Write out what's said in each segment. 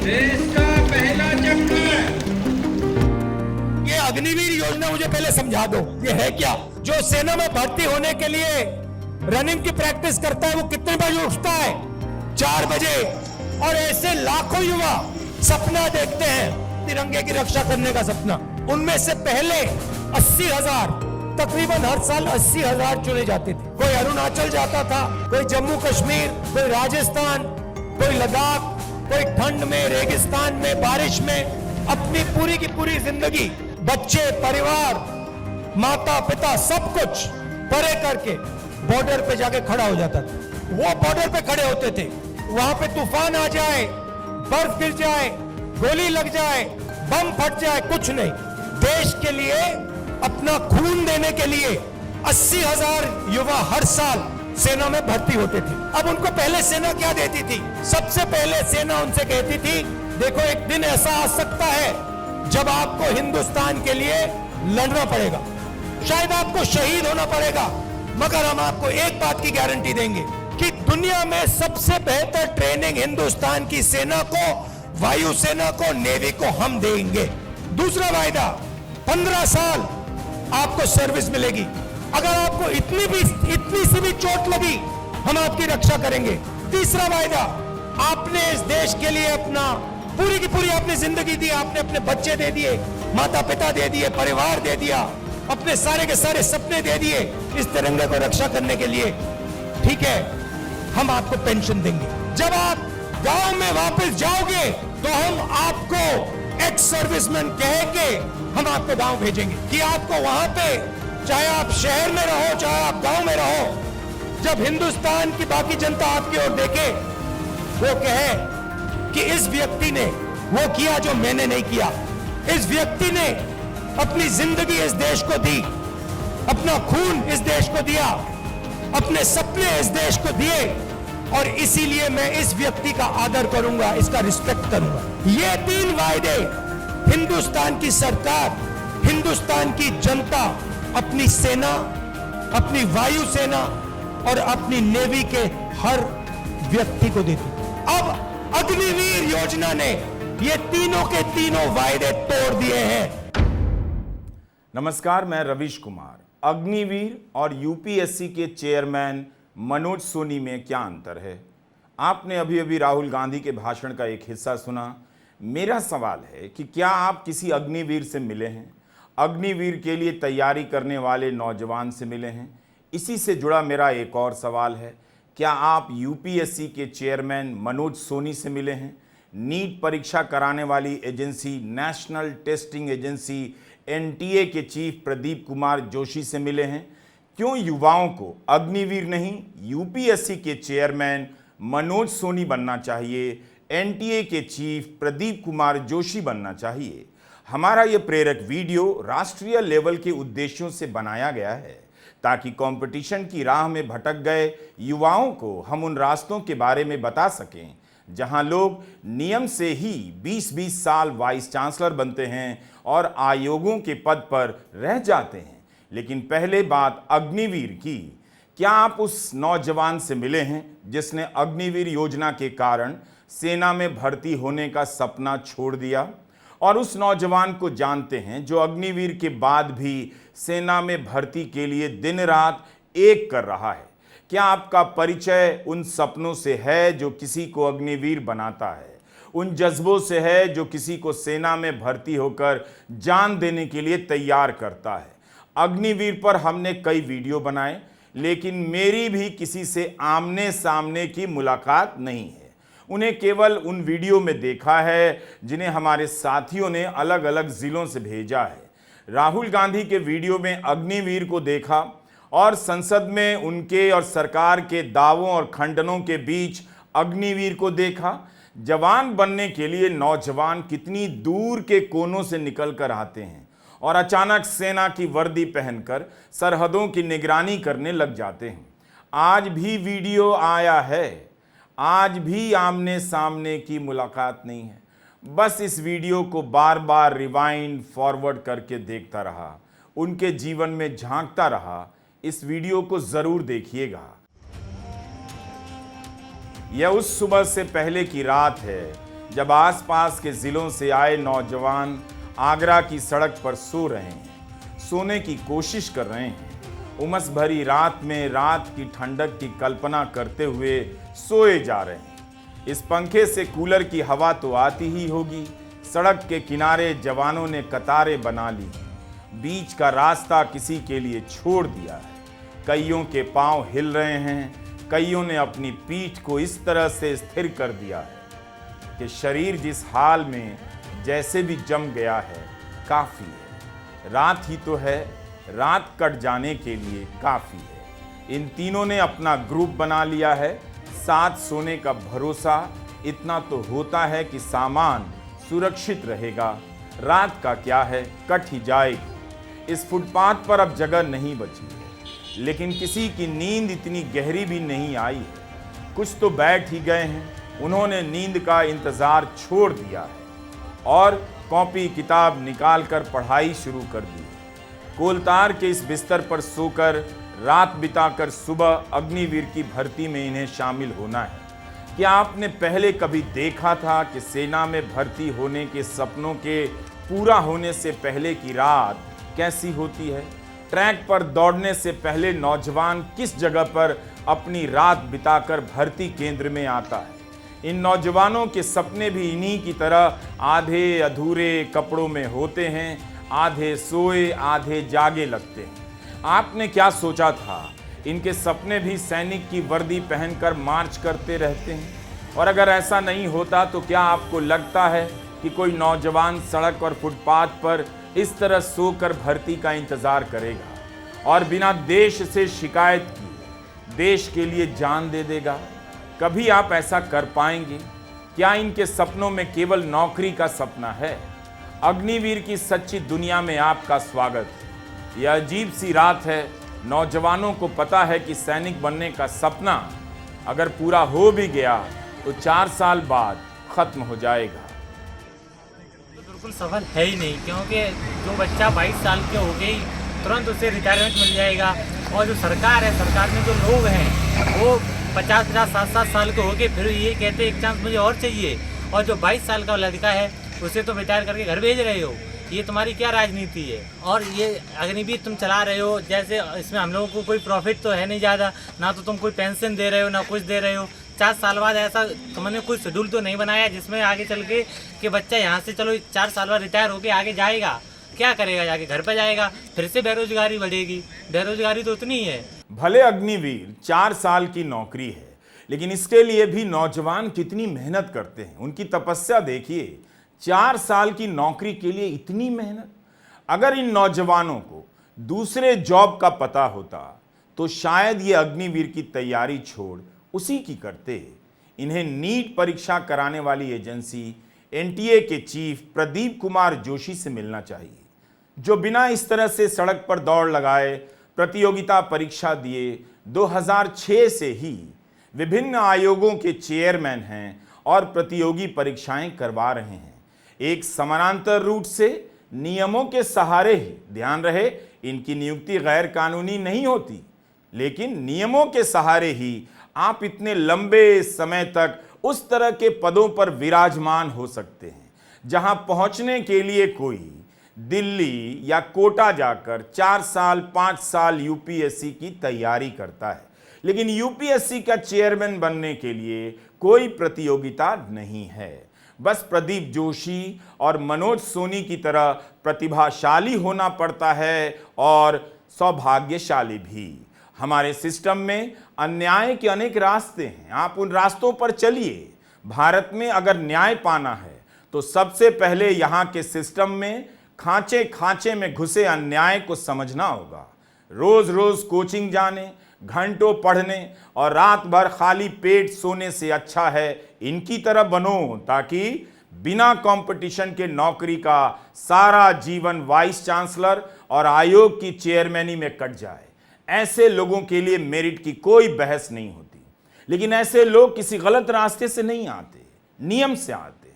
देश का पहला चैप्टर। ये अग्निवीर योजना मुझे पहले समझा दो, ये है क्या? जो सेना में भर्ती होने के लिए रनिंग की प्रैक्टिस करता है वो कितने बजे उठता है? 4 बजे। और ऐसे लाखों युवा सपना देखते हैं तिरंगे की रक्षा करने का सपना। उनमें से पहले 80,000, तकरीबन हर साल 80,000 चुने जाते थे। कोई अरुणाचल जाता था, कोई जम्मू कश्मीर, कोई राजस्थान, कोई लद्दाख, कोई ठंड में, रेगिस्तान में, बारिश में अपनी पूरी की पूरी जिंदगी बच्चे, परिवार, माता पिता सब कुछ परे करके बॉर्डर पे जाके खड़ा हो जाता था। वो बॉर्डर पे खड़े होते थे, वहां पे तूफान आ जाए, बर्फ गिर जाए, गोली लग जाए, बम फट जाए, कुछ नहीं, देश के लिए अपना खून देने के लिए 80,000 युवा हर साल सेना में भर्ती होते थे। अब उनको पहले सेना क्या देती थी? सबसे पहले सेना उनसे कहती थी, देखो एक दिन ऐसा आ सकता है जब आपको हिंदुस्तान के लिए लड़ना पड़ेगा, शायद आपको शहीद होना पड़ेगा, मगर हम आपको एक बात की गारंटी देंगे कि दुनिया में सबसे बेहतर ट्रेनिंग हिंदुस्तान की सेना को, वायुसेना को, नेवी को हम देंगे। दूसरा वायदा, 15 साल आपको सर्विस मिलेगी। अगर आपको इतनी सी भी चोट लगी, हम आपकी रक्षा करेंगे। तीसरा वायदा, आपने इस देश के लिए अपना पूरी की पूरी आपने जिंदगी दी, आपने अपने बच्चे दे दिए, माता पिता दे दिए, परिवार दे दिया, अपने सारे के सारे सपने दे दिए इस तिरंगे को रक्षा करने के लिए। ठीक है, हम आपको पेंशन देंगे। जब आप गांव में वापस जाओगे तो हम आपको एक्स सर्विसमैन कह के हम आपको गांव भेजेंगे कि आपको वहां पे, चाहे आप शहर में रहो, चाहे आप गांव में रहो, जब हिंदुस्तान की बाकी जनता आपकी ओर देखे, वो कहे कि इस व्यक्ति ने वो किया जो मैंने नहीं किया, इस व्यक्ति ने अपनी जिंदगी इस देश को दी, अपना खून इस देश को दिया, अपने सपने इस देश को दिए, और इसीलिए मैं इस व्यक्ति का आदर करूंगा, इसका रिस्पेक्ट करूंगा। ये 3 वायदे हिंदुस्तान की सरकार, हिंदुस्तान की जनता अपनी सेना, अपनी वायुसेना और अपनी नेवी के हर व्यक्ति को देती। अब अग्निवीर योजना ने ये तीनों के तीनों वायदे तोड़ दिए हैं। नमस्कार, मैं रवीश कुमार। अग्निवीर और यूपीएससी के चेयरमैन मनोज सोनी में क्या अंतर है? आपने अभी अभी राहुल गांधी के भाषण का एक हिस्सा सुना। मेरा सवाल है कि क्या आप किसी अग्निवीर से मिले हैं? अग्निवीर के लिए तैयारी करने वाले नौजवान से मिले हैं? इसी से जुड़ा मेरा एक और सवाल है, क्या आप यूपीएससी के चेयरमैन मनोज सोनी से मिले हैं? नीट परीक्षा कराने वाली agency national testing agency NTA के चीफ प्रदीप कुमार जोशी से मिले हैं? क्यों युवाओं को अग्निवीर नहीं, यूपीएससी के चेयरमैन मनोज सोनी बनना चाहिए, एनटीए के चीफ प्रदीप कुमार जोशी बनना चाहिए? हमारा ये प्रेरक वीडियो राष्ट्रीय लेवल के उद्देश्यों से बनाया गया है ताकि कंपटीशन की राह में भटक गए युवाओं को हम उन रास्तों के बारे में बता सकें जहां लोग नियम से ही 20-20 साल वाइस चांसलर बनते हैं और आयोगों के पद पर रह जाते हैं। लेकिन पहले बात अग्निवीर की। क्या आप उस नौजवान से मिले हैं जिसने अग्निवीर योजना के कारण सेना में भर्ती होने का सपना छोड़ दिया? और उस नौजवान को जानते हैं जो अग्निवीर के बाद भी सेना में भर्ती के लिए दिन रात एक कर रहा है? क्या आपका परिचय उन सपनों से है जो किसी को अग्निवीर बनाता है, उन जज्बों से है जो किसी को सेना में भर्ती होकर जान देने के लिए तैयार करता है? अग्निवीर पर हमने कई वीडियो बनाए, लेकिन मेरी भी किसी से आमने सामने की मुलाकात नहीं है। उन्हें केवल उन वीडियो में देखा है जिन्हें हमारे साथियों ने अलग अलग जिलों से भेजा है। राहुल गांधी के वीडियो में अग्निवीर को देखा और संसद में उनके और सरकार के दावों और खंडनों के बीच अग्निवीर को देखा। जवान बनने के लिए नौजवान कितनी दूर के कोनों से निकल कर आते हैं और अचानक सेना की वर्दी पहनकर सरहदों की निगरानी करने लग जाते हैं। आज भी वीडियो आया है, आज भी आमने सामने की मुलाकात नहीं है। बस इस वीडियो को बार बार रिवाइंड फॉरवर्ड करके देखता रहा, उनके जीवन में झांकता रहा। इस वीडियो को जरूर देखिएगा। यह उस सुबह से पहले की रात है जब आसपास के जिलों से आए नौजवान आगरा की सड़क पर सो रहे हैं, सोने की कोशिश कर रहे हैं, उमस भरी रात में रात की ठंडक की कल्पना करते हुए सोए जा रहे हैं। इस पंखे से कूलर की हवा तो आती ही होगी। सड़क के किनारे जवानों ने कतारें बना ली, बीच का रास्ता किसी के लिए छोड़ दिया है। कईयों के पांव हिल रहे हैं, कईयों ने अपनी पीठ को इस तरह से स्थिर कर दिया है कि शरीर जिस हाल में जैसे भी जम गया है, काफ़ी है। रात ही तो है, रात कट जाने के लिए काफ़ी है। इन तीनों ने अपना ग्रुप बना लिया है। साथ सोने का भरोसा इतना तो होता है कि सामान सुरक्षित रहेगा। रात का क्या है, कट ही जाएगी। इस फुटपाथ पर अब जगह नहीं बची है, लेकिन किसी की नींद इतनी गहरी भी नहीं आई है। कुछ तो बैठ ही गए हैं, उन्होंने नींद का इंतज़ार छोड़ दिया है और कॉपी किताब निकालकर पढ़ाई शुरू कर दी। कोलतार के इस बिस्तर पर सोकर रात बिताकर सुबह अग्निवीर की भर्ती में इन्हें शामिल होना है। क्या आपने पहले कभी देखा था कि सेना में भर्ती होने के सपनों के पूरा होने से पहले की रात कैसी होती है? ट्रैक पर दौड़ने से पहले नौजवान किस जगह पर अपनी रात बिताकर भर्ती केंद्र में आता है? इन नौजवानों के सपने भी इन्हीं की तरह आधे अधूरे कपड़ों में होते हैं, आधे सोए आधे जागे लगते हैं। आपने क्या सोचा था? इनके सपने भी सैनिक की वर्दी पहनकर मार्च करते रहते हैं? और अगर ऐसा नहीं होता तो क्या आपको लगता है कि कोई नौजवान सड़क और फुटपाथ पर इस तरह सोकर भर्ती का इंतजार करेगा और बिना देश से शिकायत किए देश के लिए जान दे देगा? कभी आप ऐसा कर पाएंगे? क्या इनके सपनों में केवल नौकरी का सपना है? अग्निवीर की सच्ची दुनिया में आपका स्वागत है। यह अजीब सी रात है। नौजवानों को पता है कि सैनिक बनने का सपना अगर पूरा हो भी गया तो 4 साल बाद खत्म हो जाएगा। तो बिल्कुल सफल है ही नहीं, क्योंकि जो बच्चा 22 साल के हो गई तुरंत उसे रिटायरमेंट मिल जाएगा। और जो सरकार है, सरकार में जो लोग हैं वो 50-50, 7-7 साल के हो गए, फिर ये कहते एक चांस मुझे और चाहिए। और जो 22 साल का लड़का है उसे तो रिटायर करके घर भेज रहे हो। ये तुम्हारी क्या राजनीति है? और ये अग्निवीर तुम चला रहे हो, जैसे इसमें हम लोगों को कोई प्रॉफिट तो है नहीं ज़्यादा, ना तो तुम कोई पेंशन दे रहे हो ना कुछ दे रहे हो। 4 साल बाद ऐसा तुमने कोई शेड्यूल तो नहीं बनाया जिसमें आगे चल के कि बच्चा यहाँ से चलो 4 साल बाद रिटायर होके आगे जाएगा, क्या करेगा? जाके घर पर जाएगा, फिर से बेरोजगारी बढ़ेगी। बेरोजगारी तो उतनी ही है। भले अग्निवीर 4 साल की नौकरी है, लेकिन इसके लिए भी नौजवान कितनी मेहनत करते हैं। उनकी तपस्या देखिए। 4 साल की नौकरी के लिए इतनी मेहनत। अगर इन नौजवानों को दूसरे जॉब का पता होता तो शायद ये अग्निवीर की तैयारी छोड़ उसी की करते। इन्हें नीट परीक्षा कराने वाली एजेंसी एनटीए के चीफ प्रदीप कुमार जोशी से मिलना चाहिए, जो बिना इस तरह से सड़क पर दौड़ लगाए प्रतियोगिता परीक्षा दिए 2006 से ही विभिन्न आयोगों के चेयरमैन हैं और प्रतियोगी परीक्षाएं करवा रहे हैं। एक समानांतर रूट से नियमों के सहारे ही, ध्यान रहे, इनकी नियुक्ति गैर कानूनी नहीं होती, लेकिन नियमों के सहारे ही आप इतने लंबे समय तक उस तरह के पदों पर विराजमान हो सकते हैं जहां पहुंचने के लिए कोई दिल्ली या कोटा जाकर 4 साल 5 साल यूपीएससी की तैयारी करता है। लेकिन यूपीएससी का चेयरमैन बनने के लिए कोई प्रतियोगिता नहीं है। बस प्रदीप जोशी और मनोज सोनी की तरह प्रतिभाशाली होना पड़ता है और सौभाग्यशाली भी। हमारे सिस्टम में अन्याय के अनेक रास्ते हैं, आप उन रास्तों पर चलिए। भारत में अगर न्याय पाना है तो सबसे पहले यहाँ के सिस्टम में खांचे खांचे में घुसे अन्याय को समझना होगा। रोज रोज कोचिंग जाने, घंटों पढ़ने और रात भर खाली पेट सोने से अच्छा है इनकी तरह बनो, ताकि बिना कंपटीशन के नौकरी का सारा जीवन वाइस चांसलर और आयोग की चेयरमैनी में कट जाए। ऐसे लोगों के लिए मेरिट की कोई बहस नहीं होती, लेकिन ऐसे लोग किसी गलत रास्ते से नहीं आते, नियम से आते हैं।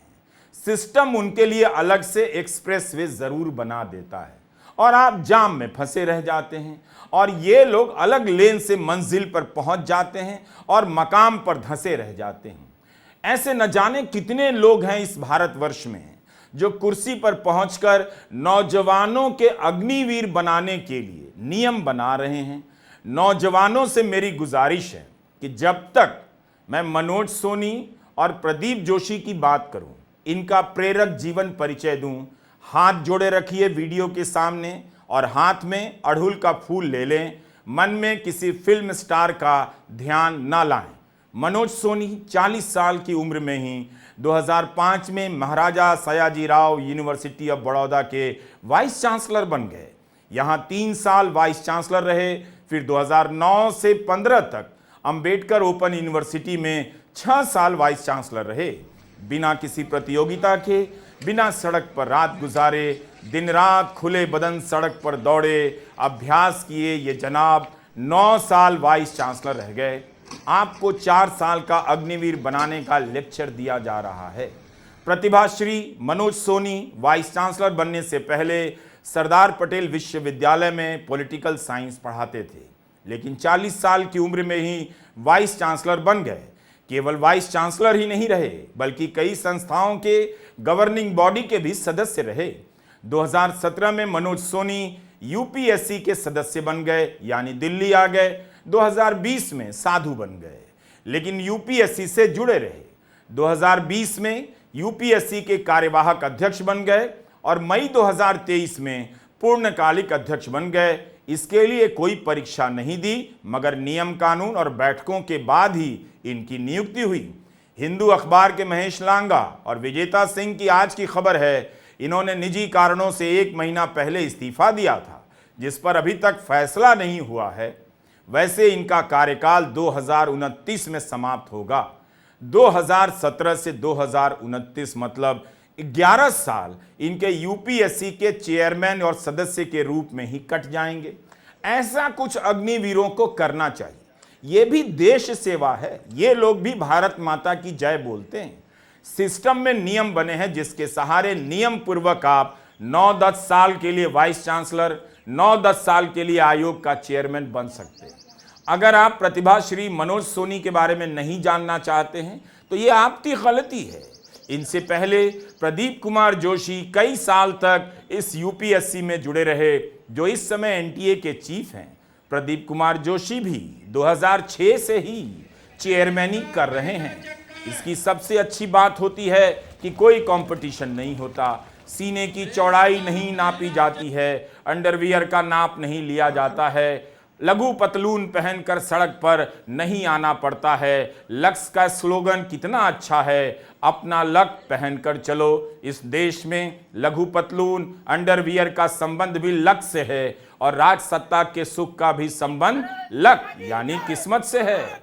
सिस्टम उनके लिए अलग से एक्सप्रेसवे जरूर बना देता है और आप जाम में फंसे रह जाते हैं, और ये लोग अलग लेन से मंजिल पर पहुंच जाते हैं और मकाम पर धंसे रह जाते हैं। ऐसे न जाने कितने लोग हैं इस भारतवर्ष में जो कुर्सी पर पहुंचकर नौजवानों के अग्निवीर बनाने के लिए नियम बना रहे हैं। नौजवानों से मेरी गुजारिश है कि जब तक मैं मनोज सोनी और प्रदीप जोशी की बात करूं, इनका प्रेरक जीवन परिचय दूं, हाथ जोड़े रखिए वीडियो के सामने और हाथ में अड़हुल का फूल ले लें। मन में किसी फिल्म स्टार का ध्यान ना लाएं। मनोज सोनी 40 साल की उम्र में ही 2005 में महाराजा सयाजीराव यूनिवर्सिटी ऑफ बड़ौदा के वाइस चांसलर बन गए। यहाँ 3 साल वाइस चांसलर रहे। फिर 2009 से 15 तक अंबेडकर ओपन यूनिवर्सिटी में 6 साल वाइस चांसलर रहे। बिना किसी प्रतियोगिता के, बिना सड़क पर रात गुजारे, दिन रात खुले बदन सड़क पर दौड़े, अभ्यास किए ये जनाब 9 साल वाइस चांसलर रह गए। आपको 4 साल का अग्निवीर बनाने का लेक्चर दिया जा रहा है। प्रतिभाश्री मनोज सोनी वाइस चांसलर बनने से पहले सरदार पटेल विश्वविद्यालय में पॉलिटिकल साइंस पढ़ाते थे, लेकिन 40 साल की उम्र में ही वाइस चांसलर बन गए। केवल वाइस चांसलर ही नहीं रहे, बल्कि कई संस्थाओं के गवर्निंग बॉडी के भी सदस्य रहे। 2017 में मनोज सोनी यूपीएससी के सदस्य बन गए, यानी दिल्ली आ गए। 2020 में साधु बन गए, लेकिन यूपीएससी से जुड़े रहे। 2020 में यूपीएससी के कार्यवाहक अध्यक्ष बन गए और मई 2023 में पूर्णकालिक अध्यक्ष बन गए। इसके लिए कोई परीक्षा नहीं दी, मगर नियम कानून और बैठकों के बाद ही इनकी नियुक्ति हुई। हिंदू अखबार के महेश लांगा और विजेता सिंह की आज की खबर है, इन्होंने निजी कारणों से 1 महीना पहले इस्तीफा दिया था, जिस पर अभी तक फैसला नहीं हुआ है। वैसे इनका कार्यकाल 2029 में समाप्त होगा। 2017 से 2029 मतलब 11 साल इनके यूपीएससी के चेयरमैन और सदस्य के रूप में ही कट जाएंगे। ऐसा कुछ अग्निवीरों को करना चाहिए। ये भी देश सेवा है। ये लोग भी भारत माता की जय बोलते हैं। सिस्टम में नियम बने हैं जिसके सहारे नियम पूर्वक आप 9-10 साल के लिए वाइस चांसलर, 9-10 साल के लिए आयोग का चेयरमैन बन सकते हैं। अगर आप प्रतिभाश्री मनोज सोनी के बारे में नहीं जानना चाहते हैं तो ये आपकी गलती है। इनसे पहले प्रदीप कुमार जोशी कई साल तक इस यूपीएससी में जुड़े रहे, जो इस समय एनटीए के चीफ हैं। प्रदीप कुमार जोशी भी 2006 से ही चेयरमैनी कर रहे हैं। इसकी सबसे अच्छी बात होती है कि कोई कंपटीशन नहीं होता, सीने की चौड़ाई नहीं नापी जाती है, अंडरवियर का नाप नहीं लिया जाता है, लघु पतलून पहनकर सड़क पर नहीं आना पड़ता है। लक्ष्य का स्लोगन कितना अच्छा है, अपना लक्ष्य पहनकर चलो। इस देश में लघु पतलून, अंडरवियर का संबंध भी लक्ष्य से है और राज सत्ता के सुख का भी संबंध लक्ष्य यानी किस्मत से है।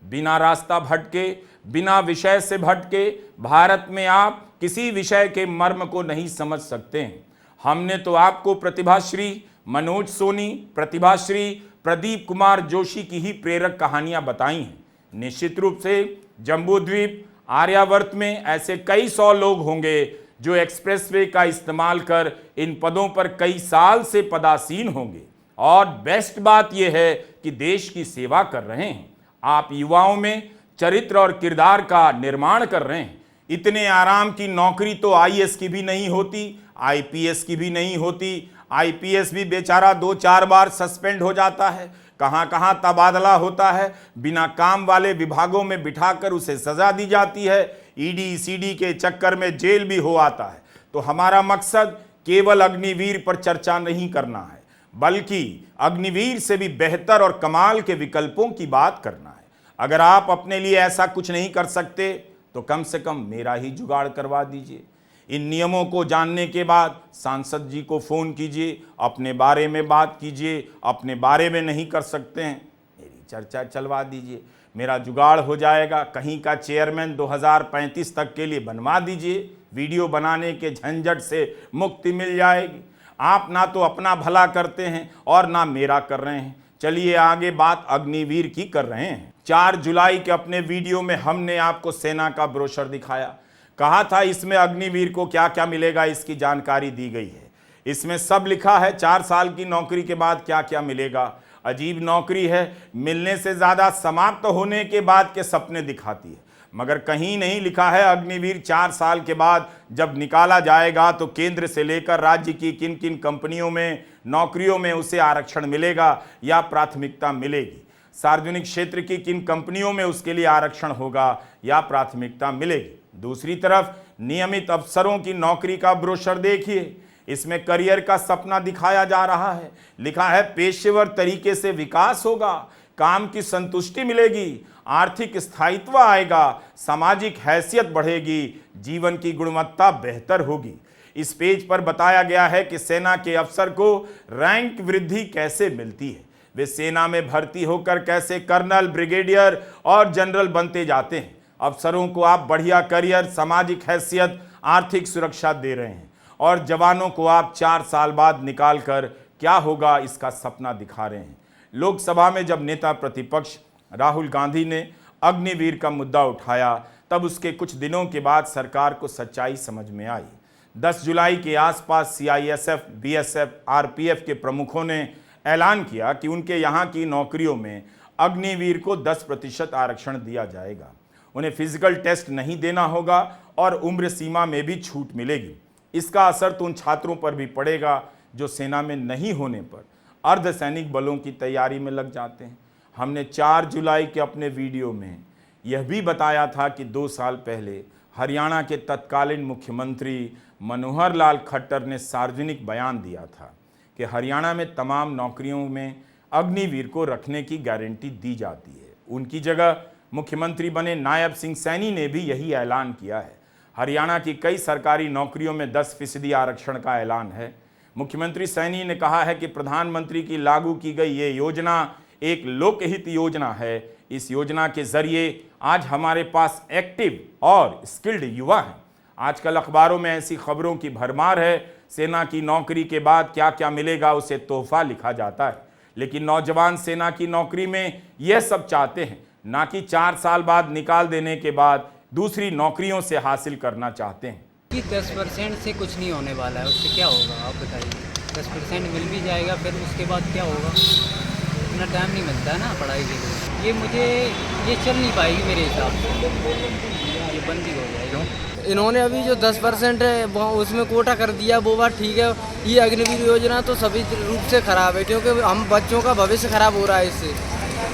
बिना रास्ता भटके, बिना विषय से भटके भारत में आप किसी विषय के मर्म को नहीं समझ सकते हैं। हमने तो आपको प्रतिभाश्री मनोज सोनी, प्रतिभाश्री प्रदीप कुमार जोशी की ही प्रेरक कहानियां बताई हैं। निश्चित रूप से जम्बूद्वीप, आर्यावर्त में ऐसे कई 100 लोग होंगे जो एक्सप्रेसवे का इस्तेमाल कर इन पदों पर कई साल से पदासीन होंगे। और बेस्ट बात यह है कि देश की सेवा कर रहे हैं। आप युवाओं में चरित्र और किरदार का निर्माण कर रहे हैं। इतने आराम की नौकरी तो आईएएस की भी नहीं होती, आईपीएस की भी नहीं होती। आईपीएस भी बेचारा 2-4 बार सस्पेंड हो जाता है, कहां तबादला होता है, बिना काम वाले विभागों में बिठाकर उसे सजा दी जाती है, ईडी सीडी के चक्कर में जेल भी हो आता है। तो हमारा मकसद केवल अग्निवीर पर चर्चा नहीं करना है, बल्कि अग्निवीर से भी बेहतर और कमाल के विकल्पों की बात करना है। अगर आप अपने लिए ऐसा कुछ नहीं कर सकते तो कम से कम मेरा ही जुगाड़ करवा दीजिए। इन नियमों को जानने के बाद सांसद जी को फ़ोन कीजिए, अपने बारे में बात कीजिए। अपने बारे में नहीं कर सकते हैं, मेरी चर्चा चलवा दीजिए, मेरा जुगाड़ हो जाएगा। कहीं का चेयरमैन 2035 तक के लिए बनवा दीजिए, वीडियो बनाने के झंझट से मुक्ति मिल जाएगी। आप ना तो अपना भला करते हैं और ना मेरा कर रहे हैं। चलिए आगे बात अग्निवीर की कर रहे हैं। 4 जुलाई के अपने वीडियो में हमने आपको सेना का ब्रोशर दिखाया, कहा था इसमें अग्निवीर को क्या क्या मिलेगा इसकी जानकारी दी गई है। इसमें सब लिखा है, 4 साल की नौकरी के बाद क्या क्या मिलेगा। अजीब नौकरी है, मिलने से ज्यादा समाप्त होने के बाद के सपने दिखाती है। मगर कहीं नहीं लिखा है अग्निवीर 4 साल के बाद जब निकाला जाएगा तो केंद्र से लेकर राज्य की किन किन कंपनियों में नौकरियों में उसे आरक्षण मिलेगा या प्राथमिकता मिलेगी, सार्वजनिक क्षेत्र की किन कंपनियों में उसके लिए आरक्षण होगा या प्राथमिकता मिलेगी। दूसरी तरफ नियमित अफसरों की नौकरी का ब्रोशर देखिए, इसमें करियर का सपना दिखाया जा रहा है। लिखा है पेशेवर तरीके से विकास होगा, काम की संतुष्टि मिलेगी, आर्थिक स्थायित्व आएगा, सामाजिक हैसियत बढ़ेगी, जीवन की गुणवत्ता बेहतर होगी। इस पेज पर बताया गया है कि सेना के अफसर को रैंक वृद्धि कैसे मिलती है, वे सेना में भर्ती होकर कैसे कर्नल, ब्रिगेडियर और जनरल बनते जाते हैं। अफसरों को आप बढ़िया करियर, सामाजिक हैसियत, आर्थिक सुरक्षा दे रहे हैं और जवानों को आप 4 साल बाद निकाल कर क्या होगा इसका सपना दिखा रहे हैं। लोकसभा में जब नेता प्रतिपक्ष राहुल गांधी ने अग्निवीर का मुद्दा उठाया तब उसके कुछ दिनों के बाद सरकार को सच्चाई समझ में आई। 10 जुलाई के आसपास सीआईएसएफ, बीएसएफ, आरपीएफ के प्रमुखों ने ऐलान किया कि उनके यहाँ की नौकरियों में अग्निवीर को 10% आरक्षण दिया जाएगा। उन्हें फिजिकल टेस्ट नहीं देना होगा और उम्र सीमा में भी छूट मिलेगी। इसका असर तो उन छात्रों पर भी पड़ेगा जो सेना में नहीं होने पर अर्धसैनिक बलों की तैयारी में लग जाते हैं। हमने 4 जुलाई के अपने वीडियो में यह भी बताया था कि 2 साल पहले हरियाणा के तत्कालीन मुख्यमंत्री मनोहर लाल खट्टर ने सार्वजनिक बयान दिया था कि हरियाणा में तमाम नौकरियों में अग्निवीर को रखने की गारंटी दी जाती है। उनकी जगह मुख्यमंत्री बने नायब सिंह सैनी ने भी यही ऐलान किया है। हरियाणा की कई सरकारी नौकरियों में 10% आरक्षण का ऐलान है। मुख्यमंत्री सैनी ने कहा है कि प्रधानमंत्री की लागू की गई ये योजना एक लोकहित योजना है। इस योजना के जरिए आज हमारे पास एक्टिव और स्किल्ड युवा हैं। आजकल अखबारों में ऐसी खबरों की भरमार है, सेना की नौकरी के बाद क्या क्या मिलेगा उसे तोहफा लिखा जाता है, लेकिन नौजवान सेना की नौकरी में यह सब चाहते हैं, ना कि 4 साल बाद निकाल देने के बाद दूसरी नौकरियों से हासिल करना चाहते हैं। कि 10% से कुछ नहीं होने वाला है, उससे क्या होगा आप बताइए। 10% मिल भी जाएगा, फिर उसके बाद क्या होगा, इतना टाइम नहीं मिलता है ना पढ़ाई के लिए। ये चल नहीं पाएगी मेरे हिसाब से, ये बंद ही हो जाएगा। इन्होंने अभी जो 10% है उसमें कोटा कर दिया वो बात ठीक है। ये अग्निवीर योजना तो सभी रूप से ख़राब है, क्योंकि हम बच्चों का भविष्य ख़राब हो रहा है इससे।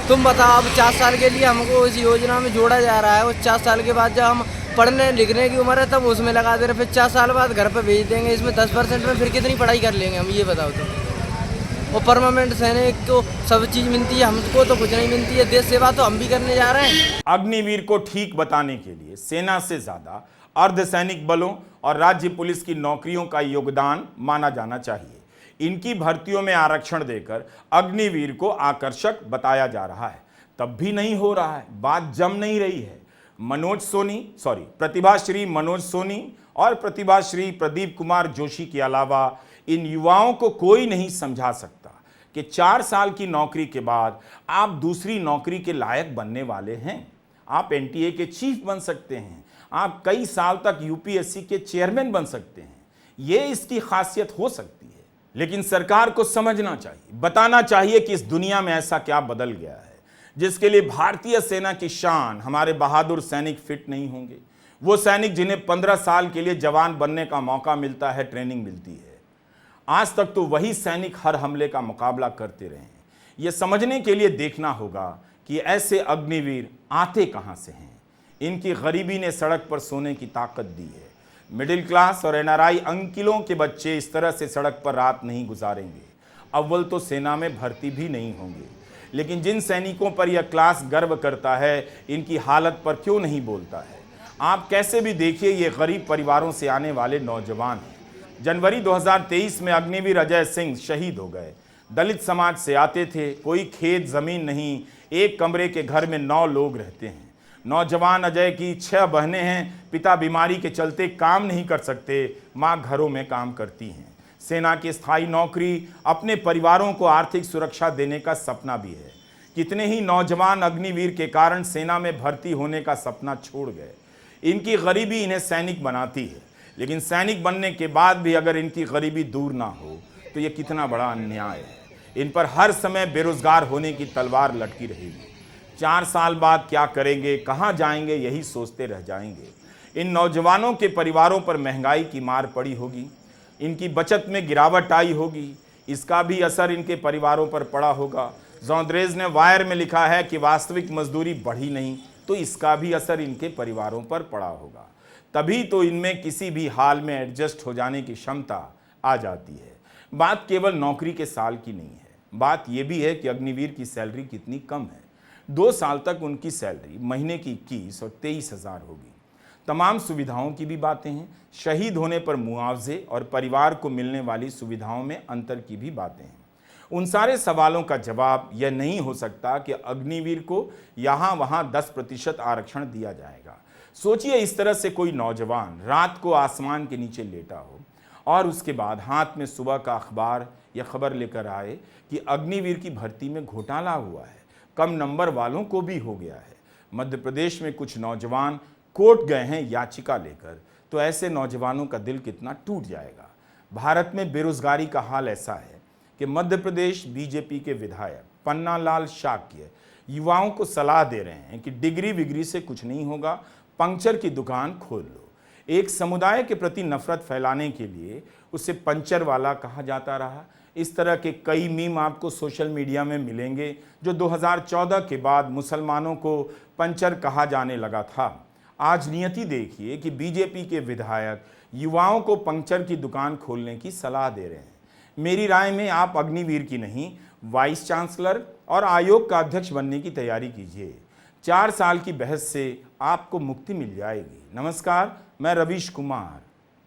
तुम बताओ, अब 4 साल के लिए हमको इस योजना में जोड़ा जा रहा है और 4 साल के बाद जब हम पढ़ने लिखने की उम्र है तब उसमें लगा दे रहे, फिर 4 साल बाद घर पे भेज देंगे। इसमें 10% में फिर कितनी पढ़ाई कर लेंगे हम, ये बताओ तो। और परमानेंट सैनिक को सब चीज़ मिलती है, हमको तो कुछ नहीं मिलती है। देश सेवा तो हम भी करने जा रहे हैं। अग्निवीर को ठीक बताने के लिए सेना से ज्यादा अर्धसैनिक बलों और राज्य पुलिस की नौकरियों का योगदान माना जाना चाहिए। इनकी भर्तियों में आरक्षण देकर अग्निवीर को आकर्षक बताया जा रहा है, तब भी नहीं हो रहा है, बात जम नहीं रही है। प्रतिभाश्री मनोज सोनी और प्रतिभाश्री प्रदीप कुमार जोशी के अलावा इन युवाओं को कोई नहीं समझा सकता कि 4 साल की नौकरी के बाद आप दूसरी नौकरी के लायक बनने वाले हैं। आप एनटीए के चीफ बन सकते हैं, आप कई साल तक यूपीएससी के चेयरमैन बन सकते हैं। ये इसकी खासियत हो सकती है, लेकिन सरकार को समझना चाहिए, बताना चाहिए कि इस दुनिया में ऐसा क्या बदल गया है जिसके लिए भारतीय सेना की शान, हमारे बहादुर सैनिक फिट नहीं होंगे। वो सैनिक जिन्हें 15 साल के लिए जवान बनने का मौका मिलता है, ट्रेनिंग मिलती है। आज तक तो वही सैनिक हर हमले का मुकाबला करते रहे हैं। ये समझने के लिए देखना होगा कि ऐसे अग्निवीर आते कहां से हैं। इनकी गरीबी ने सड़क पर सोने की ताकत दी है। मिडिल क्लास और एनआरआई अंकिलों के बच्चे इस तरह से सड़क पर रात नहीं गुजारेंगे। अव्वल तो सेना में भर्ती भी नहीं होंगे, लेकिन जिन सैनिकों पर यह क्लास गर्व करता है, इनकी हालत पर क्यों नहीं बोलता है। आप कैसे भी देखिए, ये गरीब परिवारों से आने वाले नौजवान हैं। जनवरी 2023 में अग्निवीर अजय सिंह शहीद हो गए। दलित समाज से आते थे, कोई खेत जमीन नहीं, एक कमरे के घर में 9 लोग रहते हैं। नौजवान अजय की 6 बहनें हैं, पिता बीमारी के चलते काम नहीं कर सकते, माँ घरों में काम करती हैं। सेना की स्थायी नौकरी अपने परिवारों को आर्थिक सुरक्षा देने का सपना भी है। कितने ही नौजवान अग्निवीर के कारण सेना में भर्ती होने का सपना छोड़ गए। इनकी गरीबी इन्हें सैनिक बनाती है, लेकिन सैनिक बनने के बाद भी अगर इनकी गरीबी दूर ना हो तो ये कितना बड़ा अन्याय है। इन पर हर समय बेरोजगार होने की तलवार लटकी रहेगी। 4 साल बाद क्या करेंगे, कहां जाएंगे, यही सोचते रह जाएंगे। इन नौजवानों के परिवारों पर महंगाई की मार पड़ी होगी, इनकी बचत में गिरावट आई होगी, इसका भी असर इनके परिवारों पर पड़ा होगा। जोंद्रेज ने वायर में लिखा है कि वास्तविक मजदूरी बढ़ी नहीं, तो इसका भी असर इनके परिवारों पर पड़ा होगा। तभी तो इनमें किसी भी हाल में एडजस्ट हो जाने की क्षमता आ जाती है। बात केवल नौकरी के साल की नहीं है, बात यह भी है कि अग्निवीर की सैलरी कितनी कम है। 2 साल तक उनकी सैलरी महीने की 21 और 23 हज़ार होगी। तमाम सुविधाओं की भी बातें हैं, शहीद होने पर मुआवजे और परिवार को मिलने वाली सुविधाओं में अंतर की भी बातें हैं। उन सारे सवालों का जवाब यह नहीं हो सकता कि अग्निवीर को यहाँ वहाँ 10% आरक्षण दिया जाएगा। सोचिए, इस तरह से कोई नौजवान रात को आसमान के नीचे लेटा हो और उसके बाद हाथ में सुबह का अखबार या खबर लेकर आए कि अग्निवीर की भर्ती में घोटाला हुआ है, कम नंबर वालों को भी हो गया है। मध्य प्रदेश में कुछ नौजवान कोर्ट गए हैं याचिका लेकर, तो ऐसे नौजवानों का दिल कितना टूट जाएगा। भारत में बेरोजगारी का हाल ऐसा है कि मध्य प्रदेश बीजेपी के विधायक पन्नालाल शाक्य युवाओं को सलाह दे रहे हैं कि डिग्री विग्री से कुछ नहीं होगा, पंक्चर की दुकान खोल लो। एक समुदाय के प्रति नफरत फैलाने के लिए उसे पंचर वाला कहा जाता रहा। इस तरह के कई मीम आपको सोशल मीडिया में मिलेंगे जो 2014 के बाद मुसलमानों को पंचर कहा जाने लगा था। आज नियति देखिए कि बीजेपी के विधायक युवाओं को पंक्चर की दुकान खोलने की सलाह दे रहे हैं। मेरी राय में आप अग्निवीर की नहीं, वाइस चांसलर और आयोग का अध्यक्ष बनने की तैयारी कीजिए। 4 साल की बहस से आपको मुक्ति मिल जाएगी। नमस्कार, मैं रवीश कुमार।